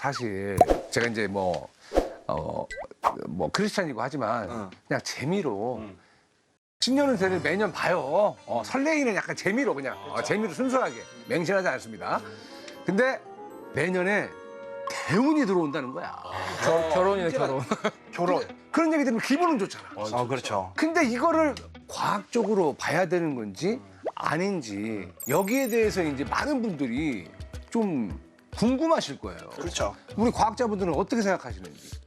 사실 제가 이제 뭐 크리스찬이고 하지만 그냥 재미로 신년 운세를 매년 봐요. 설레이는 약간 재미로 그냥 재미로 순수하게 맹신하지 않습니다. 근데 내년에 대운이 들어온다는 거야. 결혼이네, 결혼. 결혼. 그런 얘기 들으면 기분은 좋잖아. 그렇죠. 근데 이거를 과학적으로 봐야 되는 건지 아닌지 여기에 대해서 이제 많은 분들이 좀 궁금하실 거예요. 그렇죠. 우리 과학자분들은 어떻게 생각하시는지.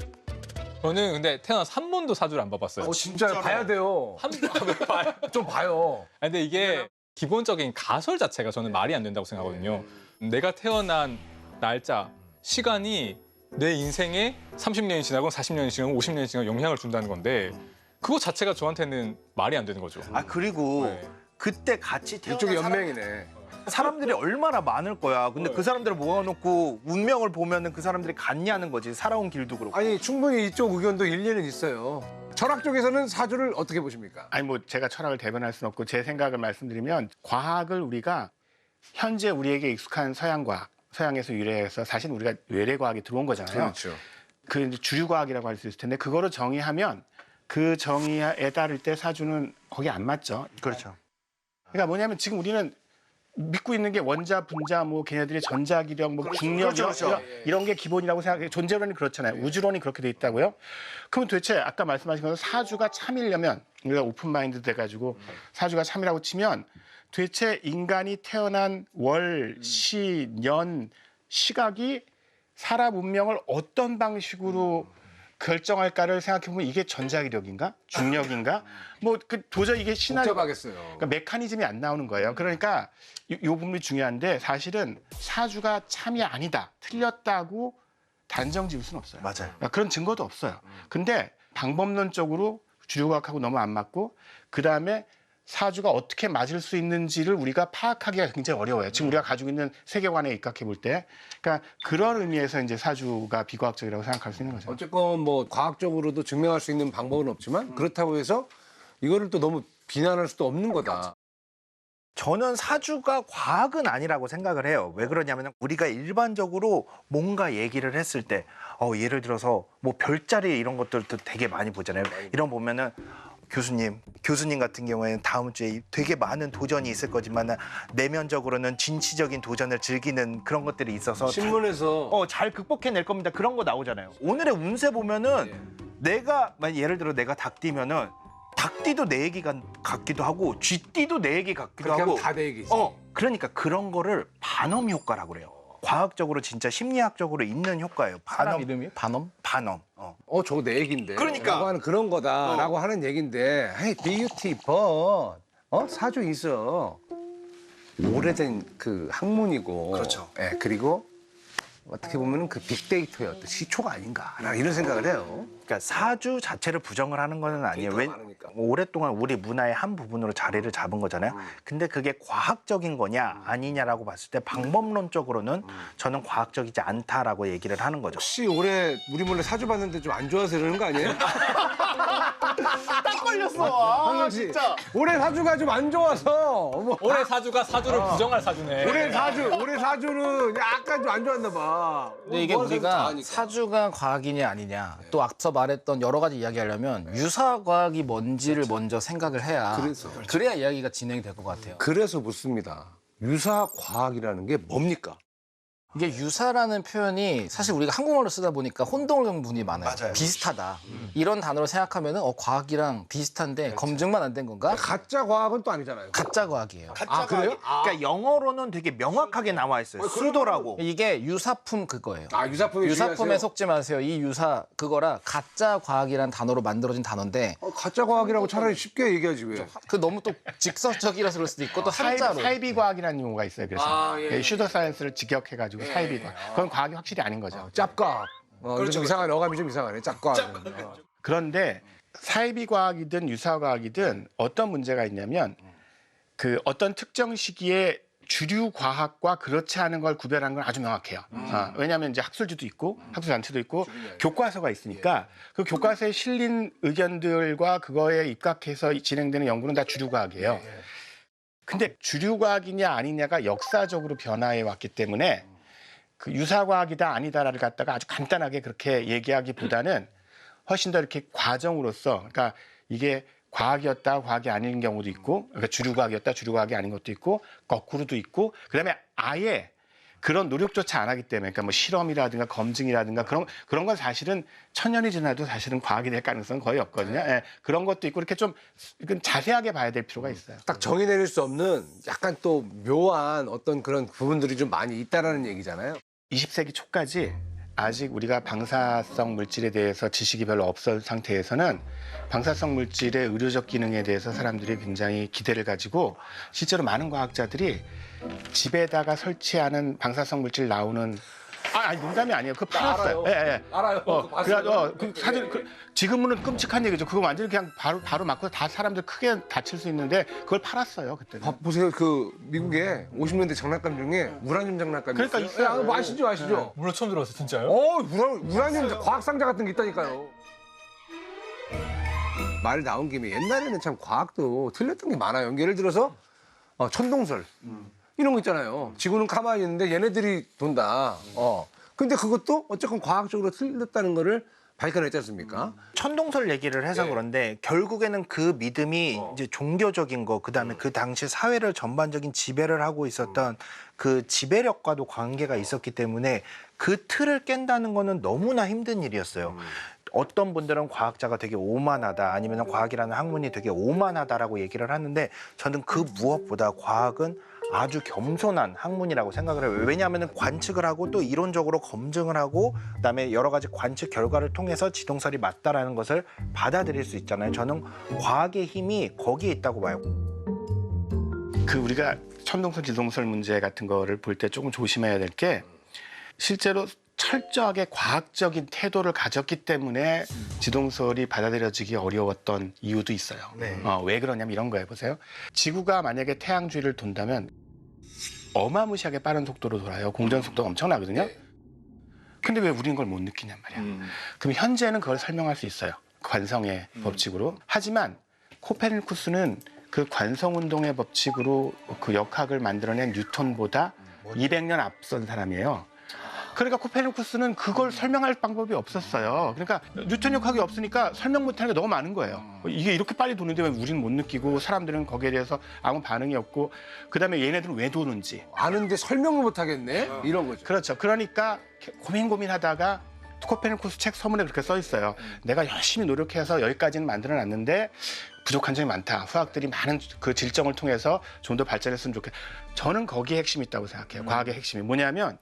저는 근데 태어나서 한 번도 사주를 안 봐봤어요. 진짜 봐야 돼요. 한 번도 봐요. 좀 봐요. 근데 이게 기본적인 가설 자체가 저는 말이 안 된다고 생각하거든요. 내가 태어난 날짜, 시간이 내 인생에 30년이 지나고 40년이 지나고 50년이 지나고 영향을 준다는 건데 그거 자체가 저한테는 말이 안 되는 거죠. 그리고 네. 그때 같이 태어난 이쪽이 연맹이네. 사람들이 얼마나 많을 거야. 근데 그 사람들을 모아놓고 운명을 보면은 그 사람들이 같냐는 거지. 살아온 길도 그렇고. 아니 충분히 이쪽 의견도 일리는 있어요. 철학 쪽에서는 사주를 어떻게 보십니까? 아니 뭐 제가 철학을 대변할 수는 없고 제 생각을 말씀드리면 과학을 우리가 현재 우리에게 익숙한 서양과학, 서양에서 유래해서 사실 우리가 외래과학이 들어온 거잖아요. 그렇죠. 그 이제 주류과학이라고 할 수 있을 텐데 그거를 정의하면 그 정의에 따를 때 사주는 거기 안 맞죠. 그렇죠. 그러니까 뭐냐면 지금 우리는 믿고 있는 게 원자, 분자, 뭐 걔네들의 전자기력, 뭐 중력 그렇죠. 이런 게 기본이라고 생각해요. 존재론이 그렇잖아요. 우주론이 그렇게 돼 있다고요. 그러면 도대체 아까 말씀하신 것처럼 사주가 참이려면 우리가 오픈 마인드 돼가지고 사주가 참이라고 치면 도대체 인간이 태어난 월, 시, 년, 시각이 사람 운명을 어떤 방식으로 결정할까를 생각해보면 이게 전자기력인가? 중력인가? 뭐 그 도저히 이게 시나리오 복잡하겠어요. 그러니까 메커니즘이 안 나오는 거예요. 그러니까 이 부분이 중요한데 사실은 사주가 참이 아니다, 틀렸다고 단정 지을 수는 없어요. 맞아요. 그러니까 그런 증거도 없어요. 근데 방법론적으로 주류과학하고 너무 안 맞고 그다음에 사주가 어떻게 맞을 수 있는지를 우리가 파악하기가 굉장히 어려워요. 지금 우리가 가지고 있는 세계관에 입각해 볼 때. 그러니까 그런 의미에서 이제 사주가 비과학적이라고 생각할 수 있는 거죠. 어쨌건 뭐 과학적으로도 증명할 수 있는 방법은 없지만 그렇다고 해서 이거를 또 너무 비난할 수도 없는 거다. 저는 사주가 과학은 아니라고 생각을 해요. 왜 그러냐면 우리가 일반적으로 뭔가 얘기를 했을 때 예를 들어서 뭐 별자리 이런 것들도 되게 많이 보잖아요. 이런 보면은 교수님 같은 경우에는 다음 주에 되게 많은 도전이 있을 거지만 내면적으로는 진취적인 도전을 즐기는 그런 것들이 있어서 신문에서 잘 극복해낼 겁니다. 그런 거 나오잖아요. 오늘의 운세 보면은 내가 예를 들어 내가 닭띠면은 닭띠도 내 얘기 같기도 하고 쥐띠도 내 얘기 같기도 그렇게 하고 하면 다 내 얘기지. 그러니까 그런 거를 반엄 효과라고 그래요. 과학적으로 진짜 심리학적으로 있는 효과예요. 사람 이름이 반엄? 반엄. 저거 내 얘긴데. 그러니까. 라고 하는 그런 거다라고 하는 얘긴데 헤이 beautiful. 사주 있어. 오래된 그 학문이고. 그렇죠. 예, 그리고 어떻게 보면 그 빅데이터의 어떤 시초가 아닌가 이런 생각을 해요. 그러니까 사주 자체를 부정을 하는 건 아니에요. 데이터가 많으니까. 오랫동안 우리 문화의 한 부분으로 자리를 잡은 거잖아요. 근데 그게 과학적인 거냐 아니냐라고 봤을 때 방법론적으로는 저는 과학적이지 않다라고 얘기를 하는 거죠. 혹시 올해 우리 몰래 사주 봤는데 좀 안 좋아서 이러는 거 아니에요? 딱 걸렸어. 황영 씨, 올해 사주가 좀 안 좋아서 올해 사주가 사주를 부정할 사주네. 올해 사주는 약간 좀 안 좋았나 봐. 근데 이게 뭐 하는 사람 다 우리가 아니까. 사주가 과학이냐 아니냐 또 앞서 말했던 여러 가지 이야기하려면 유사과학이 뭔지를 먼저 생각을 해야 그래야 이야기가 진행이 될 것 같아요. 그래서 묻습니다. 유사 과학이라는 게 뭡니까? 이게 유사라는 표현이 사실 우리가 한국말로 쓰다 보니까 혼동하는 분이 많아요. 맞아요. 비슷하다. 이런 단어로 생각하면은 과학이랑 비슷한데 검증만 안 된 건가? 가짜 과학은 또 아니잖아요. 가짜 과학이에요. 아, 그래요? 그러니까 영어로는 되게 명확하게 나와 있어요. 수도라고. 이게 유사품 그거예요. 유사품이 유사품에 중요하세요? 속지 마세요. 이 유사 그거라 가짜 과학이라는 단어로 만들어진 단어인데 가짜 과학이라고 차라리 쉽게 얘기하지 왜? 그 너무 또 직설적이라서 그럴 수도 있고 또 한자로. 사이비과학이라는 용어가 있어요. 그래서 예. 슈더 사이언스를 직역해가지고 사이비과학. 그건 과학이 확실히 아닌 거죠. 짭과학. 좀 이상하네. 어감이 좀 이상하네. 짭과학. 그런데 사이비과학이든 유사과학이든 어떤 문제가 있냐면 그 어떤 특정 시기에 주류 과학과 그렇지 않은 걸 구별하는 건 아주 명확해요. 왜냐하면 이제 학술지도 있고 학술 단체도 있고 교과서가 있으니까 그 교과서에 실린 의견들과 그거에 입각해서 진행되는 연구는 다 주류 과학이에요. 근데 주류 과학이냐 아니냐가 역사적으로 변화해 왔기 때문에 그 유사과학이다 아니다를 갖다가 아주 간단하게 그렇게 얘기하기보다는 훨씬 더 이렇게 과정으로서 그러니까 이게 과학이었다 과학이 아닌 경우도 있고 그러니까 주류과학이었다 주류과학이 아닌 것도 있고 거꾸로도 있고 그다음에 아예 그런 노력조차 안 하기 때문에 그러니까 뭐 실험이라든가 검증이라든가 그런 건 사실은 천년이 지나도 사실은 과학이 될 가능성은 거의 없거든요. 예, 그런 것도 있고 이렇게 좀 이건 자세하게 봐야 될 필요가 있어요. 딱 정의 내릴 수 없는 약간 또 묘한 어떤 그런 부분들이 좀 많이 있다라는 얘기잖아요. 20세기 초까지 아직 우리가 방사성 물질에 대해서 지식이 별로 없었던 상태에서는 방사성 물질의 의료적 기능에 대해서 사람들이 굉장히 기대를 가지고 실제로 많은 과학자들이 집에다가 설치하는 방사성 물질 나오는 아니 농담이 아니에요. 그거 팔았어요. 예, 예. 알아요. 그 사실 지금은 끔찍한 얘기죠. 그거 완전히 그냥 바로 맞고 다 사람들 크게 다칠 수 있는데 그걸 팔았어요 그때. 보세요. 그 미국에 50년대 장난감 중에 우라늄 장난감이 그러니까 있어요. 뭐 아시죠? 물론 처음 들어봤어요, 진짜요? 우라늄 과학 상자 같은 게 있다니까요. 말 나온 김에 옛날에는 참 과학도 틀렸던 게 많아요. 예를 들어서 천동설 이런 거 있잖아요. 지구는 가만히 있는데 얘네들이 돈다. 근데 그것도 어쨌건 과학적으로 틀렸다는 거를 발견했지 않습니까? 천동설 얘기를 해서 그런데 결국에는 그 믿음이 이제 종교적인 거 그다음에 그 당시 사회를 전반적인 지배를 하고 있었던 그 지배력과도 관계가 있었기 때문에 그 틀을 깬다는 거는 너무나 힘든 일이었어요. 어떤 분들은 과학자가 되게 오만하다 아니면 과학이라는 학문이 되게 오만하다라고 얘기를 하는데 저는 그 무엇보다 과학은 아주 겸손한 학문이라고 생각을 해요. 왜냐하면 관측을 하고 또 이론적으로 검증을 하고 그다음에 여러 가지 관측 결과를 통해서 지동설이 맞다라는 것을 받아들일 수 있잖아요. 저는 과학의 힘이 거기에 있다고 봐요. 그 우리가 천동설, 지동설 문제 같은 거를 볼 때 조금 조심해야 될 게 실제로 철저하게 과학적인 태도를 가졌기 때문에 지동설이 받아들여지기 어려웠던 이유도 있어요. 왜 그러냐면 이런 거예요. 보세요. 지구가 만약에 태양 주위를 돈다면 어마무시하게 빠른 속도로 돌아요. 공전 속도가 엄청나거든요. 근데 왜 우리는 그걸 못 느끼냔 말이야. 그럼 현재는 그걸 설명할 수 있어요. 관성의 법칙으로. 하지만 코페르니쿠스는 그 관성운동의 법칙으로 그 역학을 만들어낸 뉴턴보다 200년 앞선 사람이에요. 그러니까 코페르니쿠스는 그걸 설명할 방법이 없었어요. 그러니까 뉴턴 역학이 없으니까 설명 못하는 게 너무 많은 거예요. 이게 이렇게 빨리 도는데 왜 우리는 못 느끼고 사람들은 거기에 대해서 아무 반응이 없고 그다음에 얘네들은 왜 도는지 아는데 설명을 못 하겠네. 이런 거죠. 그렇죠. 그러니까 고민하다가 코페르니쿠스 책 서문에 그렇게 써 있어요. 내가 열심히 노력해서 여기까지는 만들어놨는데 부족한 점이 많다. 후학들이 많은 그 질정을 통해서 좀 더 발전했으면 좋겠다. 저는 거기에 핵심이 있다고 생각해요. 과학의 핵심이 뭐냐면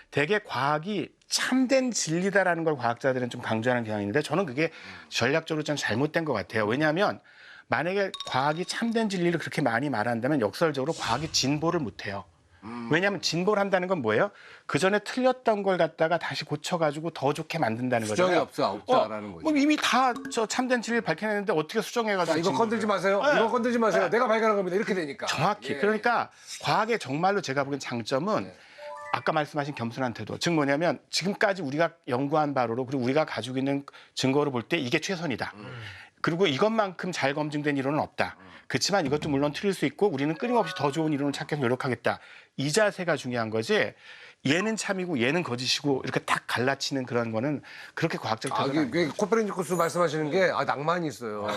대개 과학이 참된 진리다라는 걸 과학자들은 좀 강조하는 경향이 있는데 저는 그게 전략적으로 좀 잘못된 것 같아요. 왜냐하면 만약에 과학이 참된 진리를 그렇게 많이 말한다면 역설적으로 과학이 진보를 못해요. 왜냐하면 진보를 한다는 건 뭐예요? 그 전에 틀렸던 걸 갖다가 다시 고쳐가지고 더 좋게 만든다는 수정이 거잖아요. 없다라는 거죠. 뭐 이미 다 저 참된 진리를 밝혀냈는데 어떻게 수정해가지고 이거 건들지 마세요. 네. 이거 건들지 마세요. 내가 발견한 겁니다. 이렇게 되니까. 정확히. 그러니까 과학의 정말로 제가 보기엔 장점은 아까 말씀하신 겸손한 태도. 즉 뭐냐면 지금까지 우리가 연구한 바로로 그리고 우리가 가지고 있는 증거를 볼 때 이게 최선이다. 그리고 이것만큼 잘 검증된 이론은 없다. 그렇지만 이것도 물론 틀릴 수 있고 우리는 끊임없이 더 좋은 이론을 찾기 위해서 노력하겠다. 이 자세가 중요한 거지. 얘는 참이고 얘는 거짓이고 이렇게 딱 갈라치는 그런 거는 그렇게 과학적 태도는 아니에요. 코페르니쿠스 말씀하시는 게 낭만이 있어요.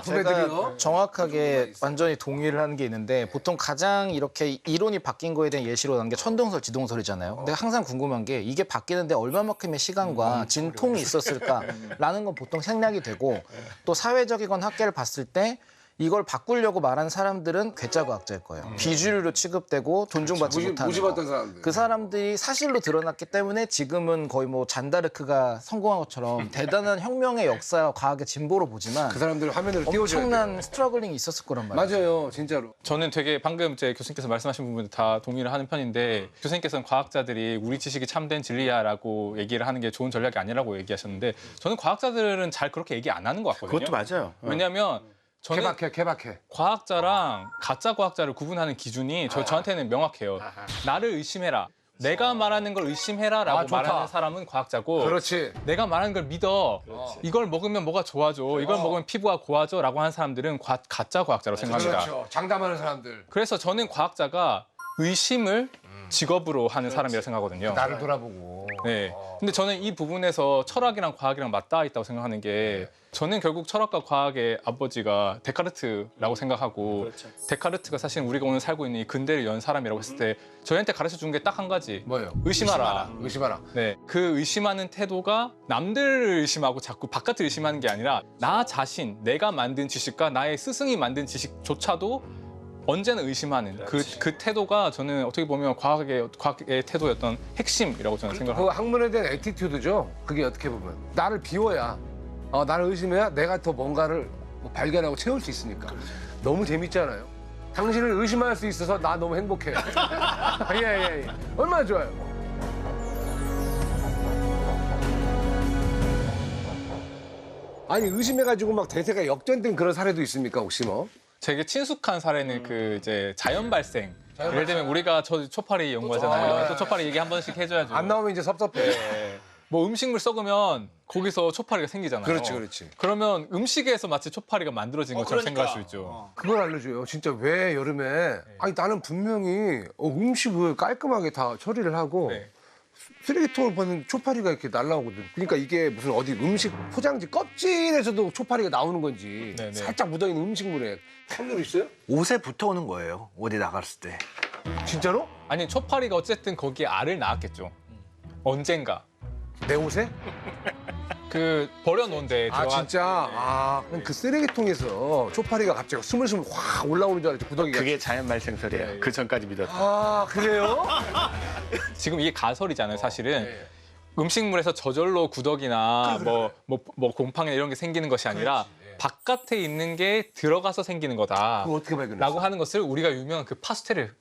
후배들이요. 제가 정확하게 완전히 동의를 하는 게 있는데 보통 가장 이렇게 이론이 바뀐 거에 대한 예시로 나는 게 천동설, 지동설이잖아요. 근데 항상 궁금한 게 이게 바뀌는데 얼마만큼의 시간과 진통이 있었을까라는 건 보통 생략이 되고 또 사회적이건 학계를 봤을 때 이걸 바꾸려고 말하는 사람들은 괴짜과학자일 거예요. 비주류로 취급되고 존중받지 못하는 무시받던 거. 사람들. 그 사람들이 사실로 드러났기 때문에 지금은 거의 뭐 잔다르크가 성공한 것처럼 대단한 혁명의 역사와 과학의 진보로 보지만 그 사람들 화면으로 띄워줘야 돼요. 엄청난 스트러글링이 있었을 거란 말이에요. 맞아요. 진짜로. 저는 되게 방금 제 교수님께서 말씀하신 부분 다 동의를 하는 편인데 교수님께서는 과학자들이 우리 지식이 참된 진리야라고 얘기를 하는 게 좋은 전략이 아니라고 얘기하셨는데 저는 과학자들은 잘 그렇게 얘기 안 하는 것 같거든요. 그것도 맞아요. 왜냐하면 저는 케바케. 과학자랑 가짜 과학자를 구분하는 기준이 저한테는 명확해요. 나를 의심해라. 내가 말하는 걸 의심해라라고 좋다. 말하는 사람은 과학자고 그렇지. 내가 말하는 걸 믿어. 이걸 먹으면 뭐가 좋아져. 이걸 먹으면 피부가 고와져라고 하는 사람들은 가짜 과학자라고 생각합니다. 그렇죠. 장담하는 사람들. 그래서 저는 과학자가 의심을 직업으로 하는 사람이라 생각하거든요. 나를 돌아보고. 네. 근데 저는 이 부분에서 철학이랑 과학이랑 맞닿아 있다고 생각하는 게 저는 결국 철학과 과학의 아버지가 데카르트라고 생각하고 데카르트가 사실 우리가 오늘 살고 있는 이 근대를 연 사람이라고 했을 때 저희한테 가르쳐 준 게 딱 한 가지. 뭐예요? 의심하라. 의심하라. 네. 그 의심하는 태도가 남들을 의심하고 자꾸 바깥을 의심하는 게 아니라 나 자신, 내가 만든 지식과 나의 스승이 만든 지식조차도 언제나 의심하는 그 태도가 저는 어떻게 보면 과학의 태도였던 핵심이라고 저는 그 생각합니다. 학문에 대한 애티튜드죠. 그게 어떻게 보면 나를 비워야, 나를 의심해야 내가 더 뭔가를 뭐 발견하고 채울 수 있으니까. 너무 재밌잖아요. 당신을 의심할 수 있어서 나 너무 행복해요. 예. 얼마나 좋아요. 아니 의심해가지고 막 대세가 역전된 그런 사례도 있습니까 혹시 뭐? 되게 친숙한 사례는 그 이제 자연 발생. 예를 들면 우리가 저 초파리 연구하잖아요. 또 초파리 얘기 한 번씩 해줘야죠. 안 나오면 이제 섭섭해. 네. 뭐 음식물 썩으면 거기서 초파리가 생기잖아요. 그렇지. 그러면 음식에서 마치 초파리가 만들어진 것처럼 생각할 수 있죠. 그걸 알려줘요. 진짜 왜 여름에? 아니 나는 분명히 음식을 깔끔하게 다 처리를 하고 네. 쓰레기통을 보는 초파리가 이렇게 날라오거든. 그러니까 이게 무슨 어디 음식 포장지 껍질에서도 초파리가 나오는 건지 네네. 살짝 묻어있는 음식물에 확률 있어요? 옷에 붙어오는 거예요. 어디 나갔을 때. 진짜로? 아니 초파리가 어쨌든 거기에 알을 낳았겠죠. 언젠가. 내 옷에? 그 버려놓은 데 아 들어간 진짜? 그럼 그 쓰레기통에서 초파리가 갑자기 스물스물 확 올라오는 줄 알았지 구더기가. 그게 자연 발생설이에요. 그 전까지 믿었다. 아 그래요? 지금 이게 가설이잖아요, 사실은. 네. 음식물에서 저절로 구더기나 뭐 곰팡이나 이런 게 생기는 것이 아니라 바깥에 있는 게 들어가서 생기는 그거 거다라고 어떻게 발견했어? 하는 것을 우리가 유명한 그 파스텔을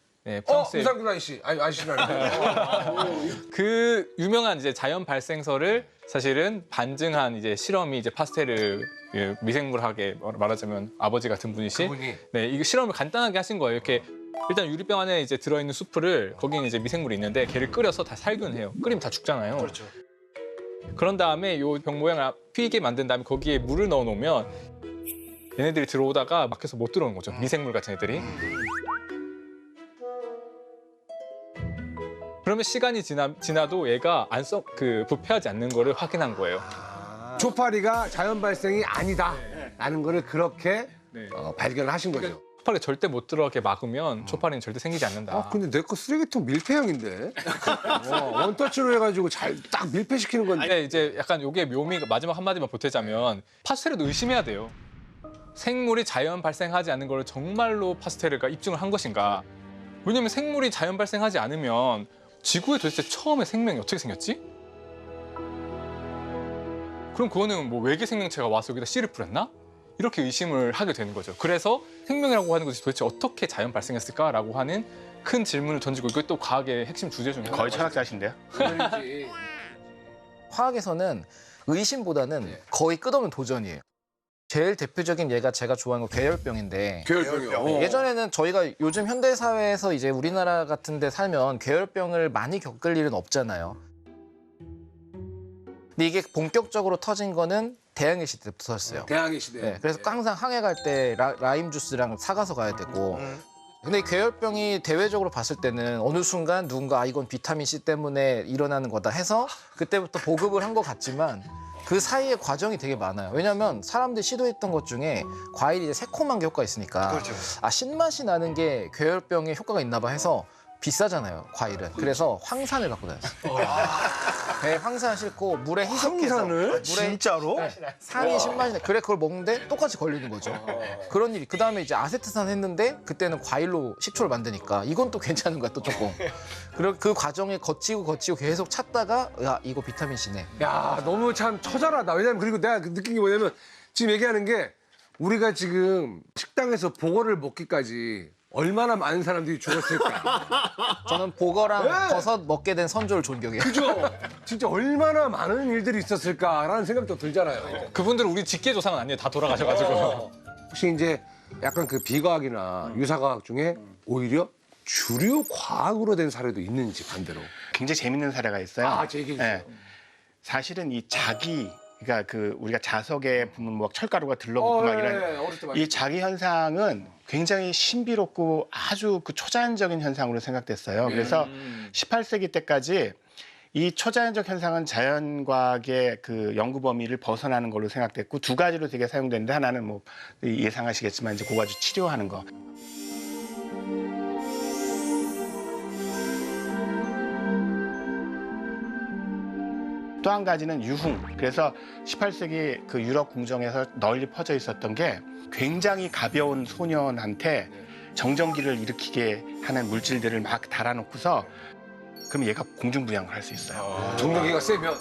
프랑스의 이상균 아저씨. 아저씨라는 그 유명한 이제 자연 발생설을 사실은 반증한 이제 실험이 이제 파스텔을 미생물학에 말하자면 아버지 같은 분이시. 그분이? 네, 이거 실험을 간단하게 하신 거예요. 이렇게 일단 유리병 안에 이제 들어있는 수프를 거기는 이제 미생물이 있는데 걔를 끓여서 다 살균해요. 끓이면 다 죽잖아요. 그렇죠. 그런 다음에 요 병 모양을 휘게 만든 다음에 거기에 물을 넣어 놓으면 얘네들이 들어오다가 막혀서 못 들어오는 거죠. 미생물 같은 애들이. 그러면 시간이 지나도 얘가 부패하지 않는 거를 확인한 거예요. 초파리가 자연 발생이 아니다라는 거를 그렇게 네. 발견을 하신 거죠. 초파리 절대 못 들어가게 막으면 초파리는 절대 생기지 않는다. 근데 내 거 쓰레기통 밀폐형인데 원터치로 해가지고 잘 딱 밀폐시키는 건데. 근데 이제 약간 요게 묘미가 마지막 한마디만 보태자면 파스텔도 의심해야 돼요. 생물이 자연 발생하지 않는 걸 정말로 파스텔가 입증을 한 것인가? 왜냐면 생물이 자연 발생하지 않으면 지구에 도대체 처음에 생명이 어떻게 생겼지? 그럼 그거는 뭐 외계 생명체가 와서 여기다 씨를 뿌렸나? 이렇게 의심을 하게 되는 거죠. 그래서 생명이라고 하는 것이 도대체 어떻게 자연 발생했을까라고 하는 큰 질문을 던지고 이게 또 과학의 핵심 주제 중에 거의 철학자신데요. 화학에서는 의심보다는 거의 끝없는 도전이에요. 제일 대표적인 예가 제가 좋아하는 거 괴열병인데 괴열병이요. 예전에는 저희가 요즘 현대 사회에서 이제 우리나라 같은 데 살면 괴열병을 많이 겪을 일은 없잖아요. 근데 이게 본격적으로 터진 거는 대항해 시대 때부터 터졌어요. 대항해 시대. 네, 그래서 항상 항해 갈 때 라임 주스랑 사가서 가야 되고. 근데 이 괴열병이 대외적으로 봤을 때는 어느 순간 누군가 이건 비타민 C 때문에 일어나는 거다 해서 그때부터 보급을 한 것 같지만 그 사이에 과정이 되게 많아요. 왜냐하면 사람들이 시도했던 것 중에 과일이 이제 새콤한 게 효과가 있으니까 신맛이 나는 게 괴열병에 효과가 있나 봐 해서 비싸잖아요, 과일은. 그래서 황산을 갖고 다녔어요. 배에 황산 싣고 물에 희석해서 황산을? 진짜로? 산이 신맛이 나. 그래 그걸 먹는데 똑같이 걸리는 거죠. 그런 일이. 그다음에 이제 아세트산 했는데 그때는 과일로 식초를 만드니까 이건 또 괜찮은 거야, 또 조금. 그리고 그 과정에 거치고 계속 찾다가 야, 이거 비타민 C네. 야, 너무 참 처절하다. 왜냐면 그리고 내가 느낀 게 뭐냐면 지금 얘기하는 게 우리가 지금 식당에서 보거를 먹기까지 얼마나 많은 사람들이 죽었을까. 저는 보거랑 네. 버섯 먹게 된 선조를 존경해요. 그죠? 진짜 얼마나 많은 일들이 있었을까라는 생각도 들잖아요. 그분들은 우리 직계 조상은 아니에요. 다 돌아가셔가지고. 혹시 이제 약간 그 비과학이나 유사과학 중에 오히려 주류 과학으로 된 사례도 있는지 반대로. 굉장히 재밌는 사례가 있어요. 제 얘기 해주세요. 사실은 이 자기 그러니까 그 우리가 자석에 보면 뭐 철가루가 들러붙고 막 이런 어렸을 때 많이 이 자기 현상은 굉장히 신비롭고 아주 그 초자연적인 현상으로 생각됐어요. 그래서 18세기 때까지 이 초자연적 현상은 자연과학의 그 연구 범위를 벗어나는 걸로 생각됐고 두 가지로 되게 사용되는데 하나는 뭐 예상하시겠지만 이제 고가주 치료하는 거. 또 한 가지는 유흥. 그래서 18세기 그 유럽 궁정에서 널리 퍼져 있었던 게 굉장히 가벼운 소년한테 정전기를 일으키게 하는 물질들을 막 달아놓고서 그럼 얘가 공중부양을 할 수 있어요. 정전기가 세면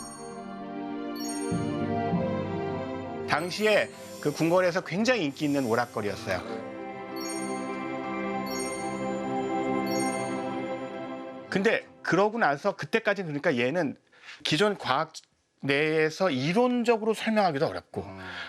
당시에 그 궁궐에서 굉장히 인기 있는 오락거리였어요. 근데 그러고 나서 그때까지 그러니까 얘는 기존 과학 내에서 이론적으로 설명하기도 어렵고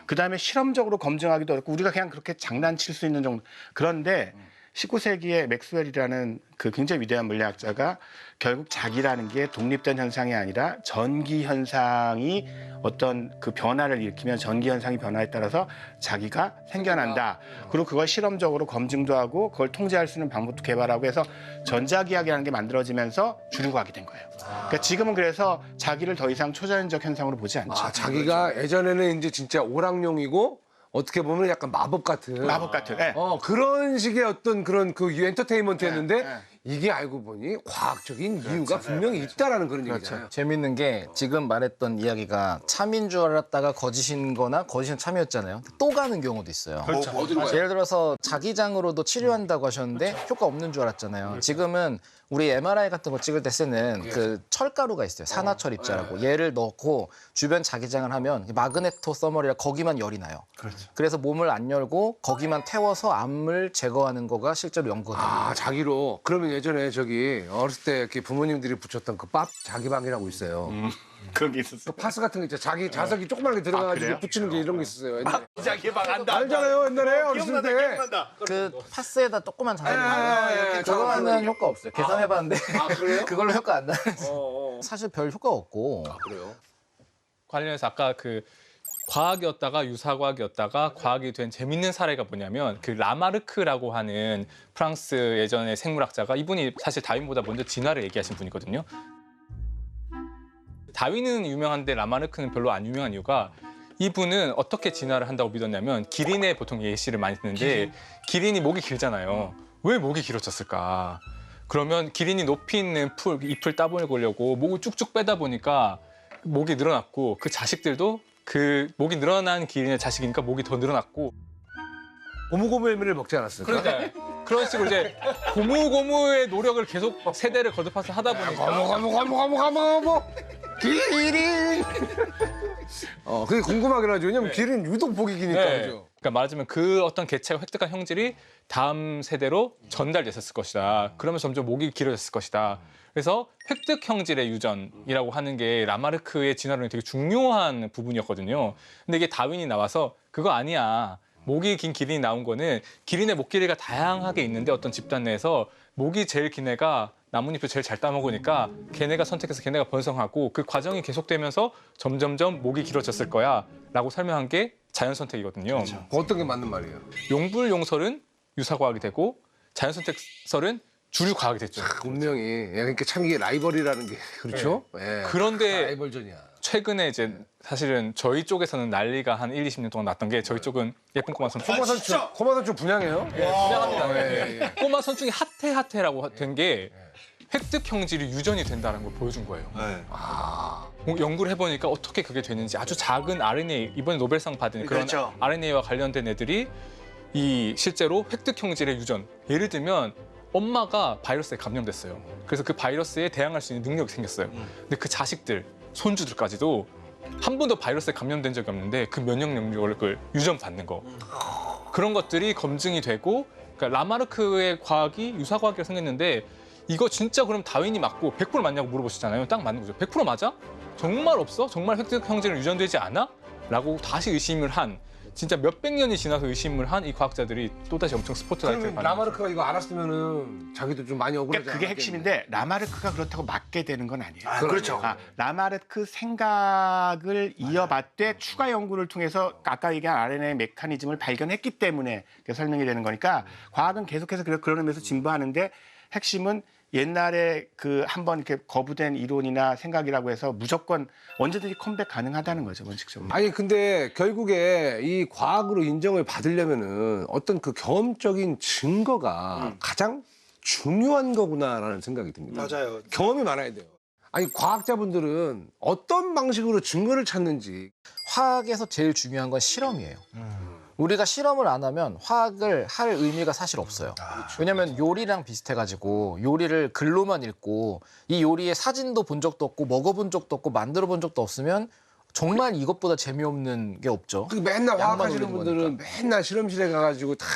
그다음에 실험적으로 검증하기도 어렵고 우리가 그냥 그렇게 장난칠 수 있는 정도. 그런데 19세기에 맥스웰이라는 그 굉장히 위대한 물리학자가 결국 자기라는 게 독립된 현상이 아니라 전기 현상이 어떤 그 변화를 일으키면 전기 현상이 변화에 따라서 자기가 생겨난다. 그리고 그걸 실험적으로 검증도 하고 그걸 통제할 수 있는 방법도 개발하고 해서 전자기학이라는 게 만들어지면서 주류과학이 된 거예요. 그러니까 지금은 그래서 자기를 더 이상 초자연적 현상으로 보지 않죠. 아, 자기가 예전에는 이제 진짜 오락용이고 어떻게 보면 약간 마법 같은 마법 같은. 네. 그런 식의 어떤 그런 그 엔터테인먼트였는데 네. 이게 알고 보니 과학적인 이유가 분명히 있다라는 그런 얘기잖아요. 재밌는 게 지금 말했던 이야기가 참인 줄 알았다가 거짓인 거나 거짓은 참이었잖아요. 또 가는 경우도 있어요. 그렇죠. 예를 들어서 자기장으로도 치료한다고 하셨는데 효과 없는 줄 알았잖아요. 지금은 우리 MRI 같은 거 찍을 때 쓰는 그 철가루가 있어요. 산화철 입자라고. 얘를 넣고 주변 자기장을 하면 마그네토 서머리라 거기만 열이 나요. 그래서 몸을 안 열고 거기만 태워서 암을 제거하는 거가 실제로 연구가 됩니다. 아, 자기로. 그러면 예전에 저기 어렸을 때 이렇게 부모님들이 붙였던 그 밥 자기방이라고 있어요. 그런 게 있었어요. 그 파스 같은 거 있죠. 자기 자석이 조그맣게 들어가가지고 그래요? 붙이는 게 이런 게 있었어요. 옛날에. 자기방 안다. 알잖아요, 옛날에 어렸을 때. 그 파스에다 조그만 예, 자석이 예, 그거 하면 효과 없어요. 계산해봤는데 아, 그래요? 그걸로 효과 안 나는 사실 별 효과 없고 그래요? 관련해서 아까 그 과학이었다가 유사과학이었다가 과학이 된 재밌는 사례가 뭐냐면 그 라마르크라고 하는 프랑스 예전의 생물학자가 이분이 사실 다윈보다 먼저 진화를 얘기하신 분이거든요. 다윈은 유명한데 라마르크는 별로 안 유명한 이유가 이분은 어떻게 진화를 한다고 믿었냐면 기린의 보통 예시를 많이 듣는데 기린이 목이 길잖아요. 왜 목이 길어졌을까? 그러면 기린이 높이 있는 잎을 따먹으려고 목을 쭉쭉 빼다 보니까 목이 늘어났고 그 자식들도 그 목이 늘어난 기린의 자식이니까 목이 더 늘어났고 고무고무의미를 먹지 않았을까? 그러니까 그런 식으로 이제 고무고무의 노력을 계속 세대를 거듭해서 하다 보니까 고무 기린. 그게 궁금하긴 하죠. 왜냐면 기린 유독 보기 기니까 네. 그죠. 그러니까 말하자면 그 어떤 개체가 획득한 형질이 다음 세대로 전달됐었을 것이다. 그러면 점점 목이 길어졌을 것이다. 그래서 획득 형질의 유전이라고 하는 게 라마르크의 진화론이 되게 중요한 부분이었거든요. 근데 이게 다윈이 나와서 그거 아니야. 목이 긴 기린이 나온 거는 기린의 목 길이가 다양하게 있는데 어떤 집단 내에서 목이 제일 긴 애가 나뭇잎을 제일 잘 따먹으니까 걔네가 선택해서 걔네가 번성하고 그 과정이 계속되면서 점점점 목이 길어졌을 거야 라고 설명한 게 자연선택이거든요. 어떤 게 맞는 말이에요? 용불용설은 유사과학이 되고 자연선택설은 주류과학이 됐죠. 분명히 그러니까 참 이게 라이벌이라는 게 그렇죠. 예. 그런데 라이벌전이야. 최근에 이제 사실은 저희 쪽에서는 난리가 한 1, 20년 동안 났던 게 저희 쪽은 예쁜 꼬마 선충. 코마선충 분양해요? 분양합니다. 꼬마 선충이 핫해라고 된 게 획득 형질이 유전이 된다는 걸 보여준 거예요. 연구를 해보니까 어떻게 그게 되는지 아주 작은 RNA, 이번에 노벨상 받은 그런 그렇죠. RNA와 관련된 애들이 이 실제로 획득 형질의 유전, 예를 들면 엄마가 바이러스에 감염됐어요. 그래서 그 바이러스에 대항할 수 있는 능력이 생겼어요. 근데 그 자식들, 손주들까지도 한 번도 바이러스에 감염된 적이 없는데 그 면역 능력을 유전받는 거. 그런 것들이 검증이 되고 그러니까 라마르크의 과학이 유사과학이라고 생겼는데 이거 진짜 그럼 다윈이 맞고 100% 맞냐고 물어보시잖아요. 딱 맞는 거죠. 100% 맞아? 정말 없어? 정말 획득 형질은 유전되지 않아? 라고 다시 의심을 한 진짜 몇백 년이 지나서 의심을 한 이 과학자들이 또다시 엄청 스포트라이트를 그러면 받는 거죠. 라마르크가 이거 알았으면은 자기도 좀 많이 억울하지 그러니까 그게 않았겠는데. 핵심인데 라마르크가 그렇다고 맞게 되는 건 아니에요. 그렇죠. 라마르크 생각을 이어받되 추가 연구를 통해서 아까 얘기한 RNA 메커니즘을 발견했기 때문에 그게 설명이 되는 거니까 과학은 계속해서 그런 의미에서 진보하는데 핵심은 옛날에 그 한번 이렇게 거부된 이론이나 생각이라고 해서 무조건 언제든지 컴백 가능하다는 거죠, 원칙적으로. 아니 근데 결국에 이 과학으로 인정을 받으려면은 어떤 그 경험적인 증거가 가장 중요한 거구나라는 생각이 듭니다. 맞아요. 경험이 많아야 돼요. 아니 과학자분들은 어떤 방식으로 증거를 찾는지 화학에서 제일 중요한 건 실험이에요. 우리가 실험을 안 하면 화학을 할 의미가 사실 없어요. 왜냐하면 요리랑 비슷해가지고 요리를 글로만 읽고 이 요리의 사진도 본 적도 없고 먹어본 적도 없고 만들어 본 적도 없으면 정말 이것보다 재미없는 게 없죠. 그 맨날 양만 화학하시는 올리는 분들은 맨날 실험실에 가가지고 다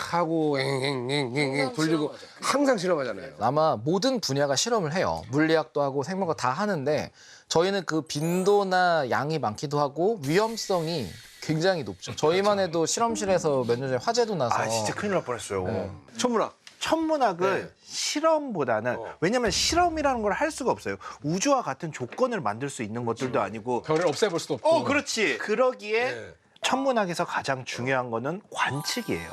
하고 앵앵앵앵 돌리고 항상 실험하잖아요. 아마 모든 분야가 실험을 해요. 물리학도 하고 생명과 다 하는데 저희는 그 빈도나 양이 많기도 하고 위험성이 굉장히 높죠. 저희만 해도 실험실에서 몇 년 전에 화재도 나서 아 진짜 큰일 날 뻔했어요. 천문학. 천문학을 네. 실험보다는 왜냐면 실험이라는 걸 할 수가 없어요. 우주와 같은 조건을 만들 수 있는 것들도 아니고. 별을 없애볼 수도 없고. 그렇지. 그러기에 천문학에서 가장 중요한 거는 관측이에요.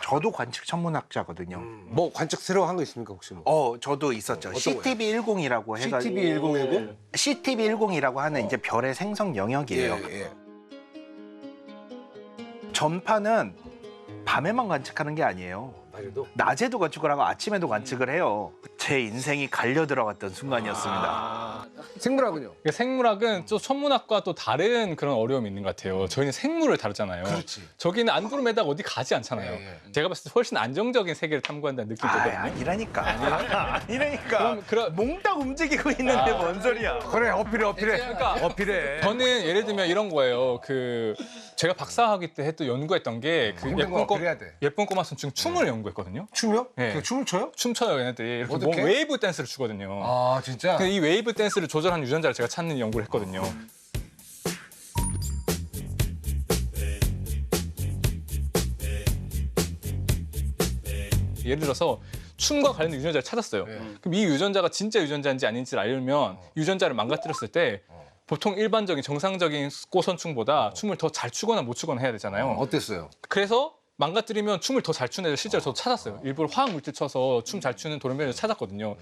저도 관측 천문학자거든요. 뭐 관측 새로 한 거 있습니까 혹시 뭐? 저도 있었죠. 어떤 CTB10이라고 해가지고. CTB10이고? CTB10이라고 하는 이제 별의 생성 영역이에요. 예. 전파는 밤에만 관측하는 게 아니에요. 낮에도? 낮에도 관측을 하고 아침에도 관측을 해요. 제 인생이 갈려 들어갔던 순간이었습니다. 생물학은요? 그러니까 생물학은 또 천문학과 또 다른 그런 어려움이 있는 것 같아요. 저희는 생물을 다루잖아요. 그렇지. 저기는 안드로메다가 어디 가지 않잖아요. 예. 제가 봤을 때 훨씬 안정적인 세계를 탐구한다는 느낌이 들거든요. 아니라니까. 아니라니까. 그럼 몽딱 움직이고 있는데 뭔 소리야. 그래 어필해. 그러니까 어필해. 저는 예를 들면 이런 거예요. 그 제가 박사학위 때 또 연구했던 게 그 힘든 거 어필해야 돼. 예쁜 꼬마 순충 춤을 연구했거든요. 춤이요? 네. 그 춤을 춰요? 춤춰요, 얘네들이. 이렇게 어떻게? 웨이브 댄스를 추거든요. 아 진짜? 근데 이 웨이브 댄스를 조절하는 유전자를 제가 찾는 연구를 했거든요. 예를 들어서 춤과 관련된 유전자를 찾았어요. 그럼 이 유전자가 진짜 유전자인지 아닌지를 알려면 유전자를 망가뜨렸을 때 보통 일반적인 정상적인 꽃선충보다 춤을 더 잘 추거나 못 추거나 해야 되잖아요. 어땠어요? 그래서 망가뜨리면 춤을 더 잘 추는 애들 실제로 저도 찾았어요. 일부러 화학 물질 쳐서 춤 잘 추는 돌연변이를 찾았거든요.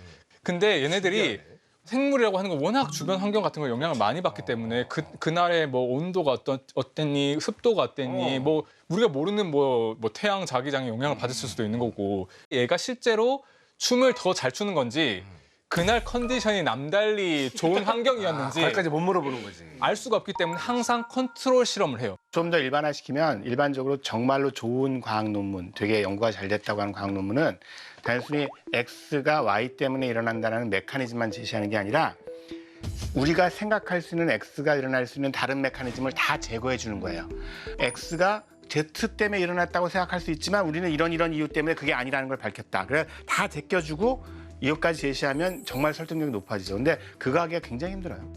근데 얘네들이 생물이라고 하는 건 워낙 주변 환경 같은 걸 영향을 많이 받기 때문에 그날의 뭐 온도가 어땠니, 습도가 어땠니, 뭐 우리가 모르는 뭐 태양 자기장에 영향을 받았을 수도 있는 거고 얘가 실제로 춤을 더 잘 추는 건지 그날 컨디션이 남달리 좋은 환경이었는지 거기까지 못 물어보는 거지. 알 수가 없기 때문에 항상 컨트롤 실험을 해요. 좀 더 일반화시키면 일반적으로 정말로 좋은 과학 논문, 되게 연구가 잘 됐다고 하는 과학 논문은 단순히 X가 Y 때문에 일어난다는 메커니즘만 제시하는 게 아니라 우리가 생각할 수 있는 X가 일어날 수 있는 다른 메커니즘을 다 제거해 주는 거예요. X가 Z 때문에 일어났다고 생각할 수 있지만 우리는 이런 이유 때문에 그게 아니라는 걸 밝혔다. 그래 다 제껴주고 이것까지 제시하면 정말 설득력이 높아지죠. 근데 그거 하기가 굉장히 힘들어요.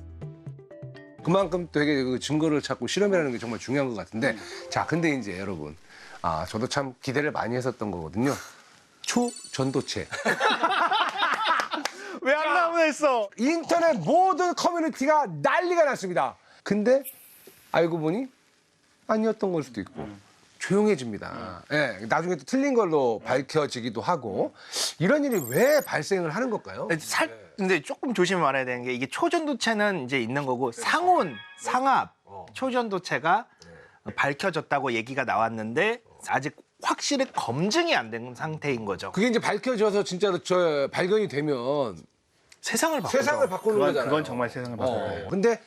그만큼 되게 그 증거를 찾고 실험이라는 게 정말 중요한 것 같은데 자 근데 이제 여러분 저도 참 기대를 많이 했었던 거거든요. 초전도체. 왜 안 나오나 했어. 인터넷 모든 커뮤니티가 난리가 났습니다. 근데 알고 보니 아니었던 걸 수도 있고 조용해집니다. 예, 나중에 또 틀린 걸로 밝혀지기도 하고 이런 일이 왜 발생을 하는 걸까요? 근데 조금 조심히 말해야 되는 게 이게 초전도체는 이제 있는 거고 상온, 상압, 초전도체가 밝혀졌다고 얘기가 나왔는데 아직 확실히 검증이 안 된 상태인 거죠. 그게 이제 밝혀져서 진짜로 저 발견이 되면 세상을 바꾸죠. 세상을 바꾸는 거잖아요. 그건 정말 세상을 바꿔요. 근데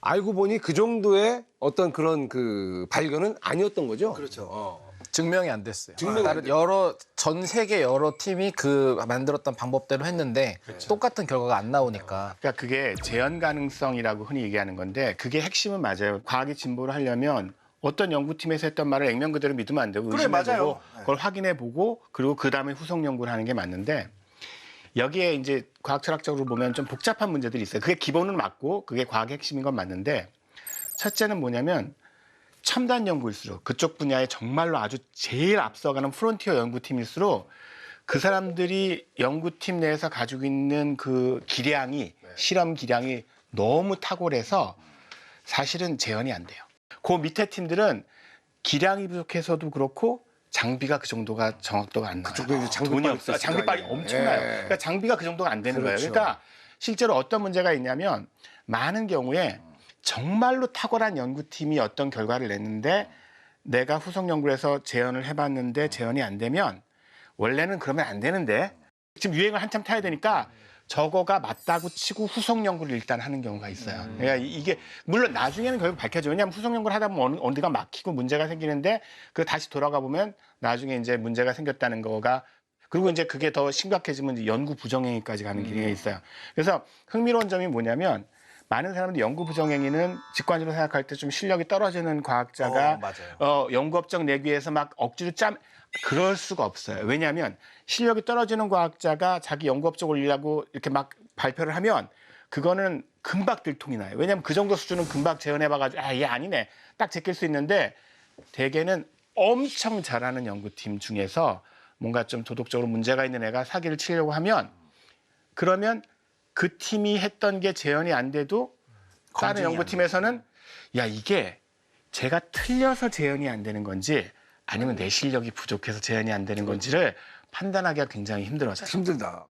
알고 보니 그 정도의 어떤 그런 그 발견은 아니었던 거죠. 그렇죠. 증명이 안 됐어요. 증명이 안 다른 전 세계 여러 팀이 그 만들었던 방법대로 했는데 똑같은 결과가 안 나오니까. 그러니까 그게 재현 가능성이라고 흔히 얘기하는 건데 그게 핵심은 맞아요. 과학이 진보를 하려면 어떤 연구팀에서 했던 말을 액면 그대로 믿으면 안 되고 그래, 의심해보고 맞아요. 그걸 확인해보고 그리고 그다음에 후속 연구를 하는 게 맞는데 여기에 이제 과학 철학적으로 보면 좀 복잡한 문제들이 있어요. 그게 기본은 맞고 그게 과학의 핵심인 건 맞는데 첫째는 뭐냐면 첨단 연구일수록 그쪽 분야에 정말로 아주 제일 앞서가는 프론티어 연구팀일수록 그 사람들이 연구팀 내에서 가지고 있는 그 기량이 실험 기량이 너무 탁월해서 사실은 재현이 안 돼요. 그 밑에 팀들은 기량이 부족해서도 그렇고 장비가 그 정도가 정확도가 안 나와요. 그쪽도 이제 돈이 없어. 장비빨이 엄청나요. 예. 그러니까 장비가 그 정도가 안 되는 그렇죠. 거예요. 그러니까 실제로 어떤 문제가 있냐면 많은 경우에 정말로 탁월한 연구팀이 어떤 결과를 냈는데 내가 후속 연구를 해서 재현을 해봤는데 재현이 안 되면 원래는 그러면 안 되는데 지금 유행을 한참 타야 되니까 저거가 맞다고 치고 후속 연구를 일단 하는 경우가 있어요. 그러니까 이게 물론 나중에는 결국 밝혀져요. 왜냐하면 후속 연구를 하다 보면 어디가 막히고 문제가 생기는데 그 다시 돌아가 보면 나중에 이제 문제가 생겼다는 거가 그리고 이제 그게 더 심각해지면 이제 연구 부정행위까지 가는 길이 있어요. 그래서 흥미로운 점이 뭐냐면 많은 사람들이 연구 부정행위는 직관적으로 생각할 때 좀 실력이 떨어지는 과학자가 맞아요. 연구업적 내기 위해서 막 억지로 그럴 수가 없어요. 왜냐하면 실력이 떨어지는 과학자가 자기 연구업적 올리려고 이렇게 막 발표를 하면 그거는 금방 들통이 나요. 왜냐하면 그 정도 수준은 금방 재현해봐가지고 얘 아니네 딱 제낄 수 있는데 대개는 엄청 잘하는 연구팀 중에서 뭔가 좀 도덕적으로 문제가 있는 애가 사기를 치려고 하면 그러면 그 팀이 했던 게 재현이 안 돼도 다른 연구팀에서는 야 이게 제가 틀려서 재현이 안 되는 건지 아니면 내 실력이 부족해서 재현이 안 되는 건지를 판단하기가 굉장히 힘들어져요. 힘들다.